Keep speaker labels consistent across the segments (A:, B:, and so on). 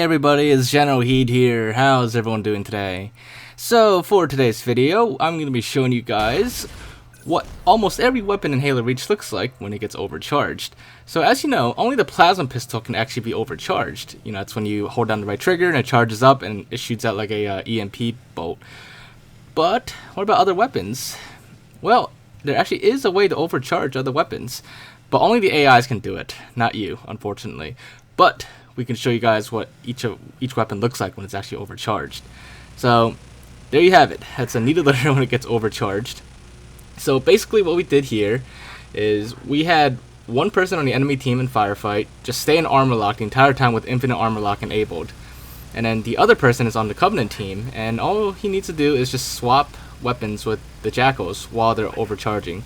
A: everybody, it's Generalkidd here. How's everyone doing today? So for today's video, I'm going to be showing you guys what almost every weapon in Halo Reach looks like when it gets overcharged. So as you know, only the plasma pistol can actually be overcharged. You know, it's when you hold down the right trigger and it charges up and it shoots out like a EMP bolt. But what about other weapons? Well, there actually is a way to overcharge other weapons, but only the AIs can do it, not you, unfortunately. But we can show you guys what each weapon looks like when it's actually overcharged. So there you have it. That's a needler when it gets overcharged. So basically what we did here is we had one person on the enemy team in firefight just stay in armor lock the entire time with infinite armor lock enabled. And then the other person is on the Covenant team, and all he needs to do is just swap weapons with the Jackals while they're overcharging.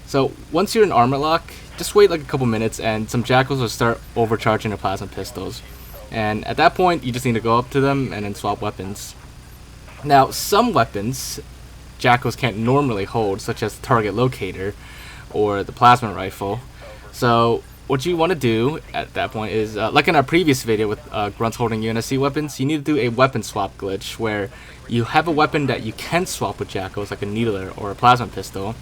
A: So once you're in armor lock, just wait like a couple minutes and some Jackals will start overcharging their plasma pistols. And at that point, you just need to go up to them and then swap weapons. Now, some weapons Jackals can't normally hold, such as the target locator or the plasma rifle. So what you want to do at that point is, like in our previous video with grunts holding UNSC weapons, you need to do a weapon swap glitch where you have a weapon that you can swap with Jackals, like a needler or a plasma pistol,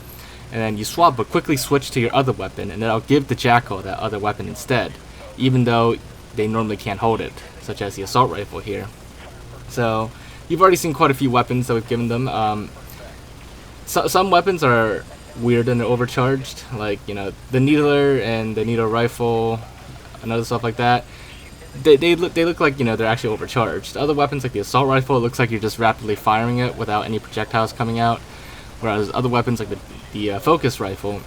A: and then you swap but quickly switch to your other weapon, and then I'll give the Jackal that other weapon instead, even though they normally can't hold it, such as the assault rifle here. So you've already seen quite a few weapons that we've given them. Some weapons are weird and they're overcharged, like, you know, the needler and the needle rifle and other stuff like that. They look like, you know, they're actually overcharged. Other weapons like the assault rifle, it looks like you're just rapidly firing it without any projectiles coming out. Whereas other weapons like the focus rifle,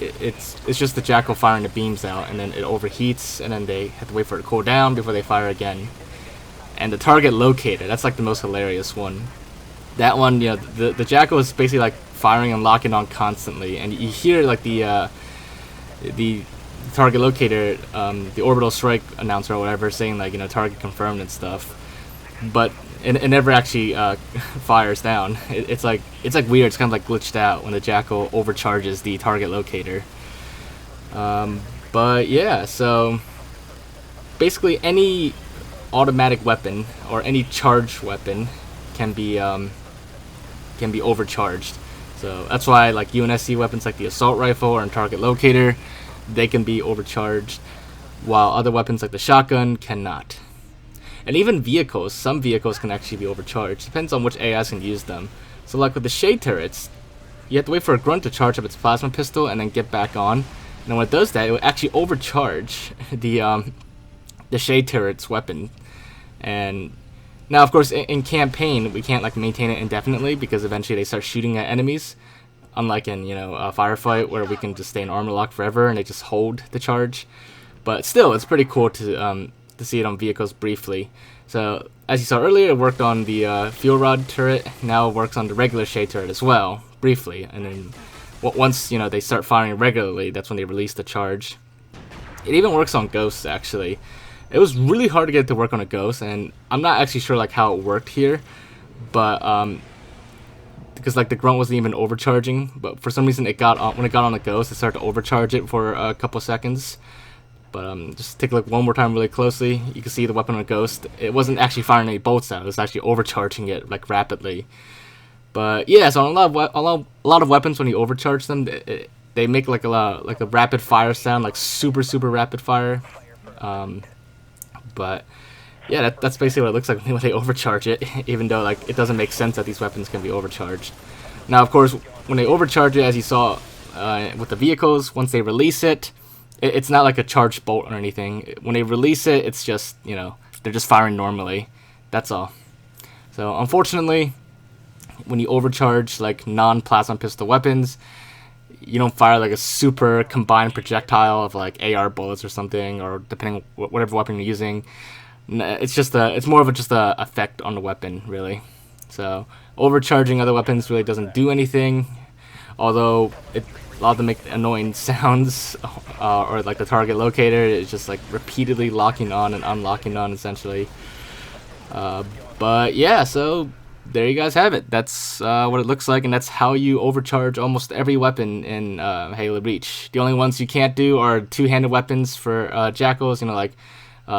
A: it's just the Jackal firing the beams out, and then it overheats, and then they have to wait for it to cool down before they fire again. And the target locator, that's like the most hilarious one. That one, you know, the Jackal is basically like firing and locking on constantly, and you hear like the target locator, the orbital strike announcer or whatever, saying like, you know, target confirmed and stuff. But it never actually fires down. It's like weird. It's kind of like glitched out when the Jackal overcharges the target locator. But yeah, so basically any automatic weapon or any charged weapon can be overcharged. So that's why like UNSC weapons like the assault rifle or target locator, they can be overcharged, while other weapons like the shotgun cannot. And even vehicles, some vehicles can actually be overcharged. Depends on which AIs can use them. So like with the shade turrets, you have to wait for a grunt to charge up its plasma pistol and then get back on. And when it does that, it will actually overcharge the shade turret's weapon. And now, of course, in campaign, we can't like maintain it indefinitely because eventually they start shooting at enemies. Unlike in, you know, a firefight where we can just stay in armor lock forever and they just hold the charge. But still, it's pretty cool to see it on vehicles briefly. So as you saw earlier, it worked on the fuel rod turret. Now it works on the regular shade turret as well, briefly. And then once, you know, they start firing regularly, that's when they release the charge. It even works on ghosts, actually. It was really hard to get it to work on a ghost, and I'm not actually sure like how it worked here, but because like the grunt wasn't even overcharging, but for some reason when it got on a ghost, it started to overcharge it for a couple seconds. But just take a look one more time really closely. You can see the weapon on a ghost. It wasn't actually firing any bolts out. It was actually overcharging it like rapidly. But yeah, so on a lot of weapons, when you overcharge them, they make like a rapid fire sound, like super rapid fire. But yeah, that's basically what it looks like when they overcharge it. Even though like it doesn't make sense that these weapons can be overcharged. Now, of course, when they overcharge it, as you saw with the vehicles, once they release it, it's not like a charged bolt or anything. When they release it, it's just, you know, they're just firing normally. That's all. So unfortunately, when you overcharge like non-plasma pistol weapons, you don't fire like a super combined projectile of like AR bullets or something, or depending on whatever weapon you're using. It's more of just a effect on the weapon, really. So overcharging other weapons really doesn't do anything, although a lot of them make annoying sounds, or like the target locator is just like repeatedly locking on and unlocking on, essentially. But yeah, so there you guys have it. That's what it looks like, and that's how you overcharge almost every weapon in Halo Reach. The only ones you can't do are two-handed weapons for Jackals, you know, like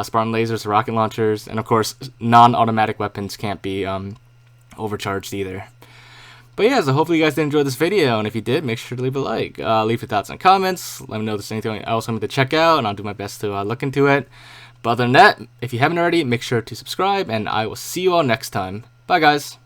A: Spartan lasers, rocket launchers, and of course, non-automatic weapons can't be overcharged either. But yeah, so hopefully you guys did enjoy this video, and if you did, make sure to leave a like. Leave your thoughts in the comments. Let me know if there's anything else I need to check out, and I'll do my best to look into it. But other than that, if you haven't already, make sure to subscribe, and I will see you all next time. Bye, guys.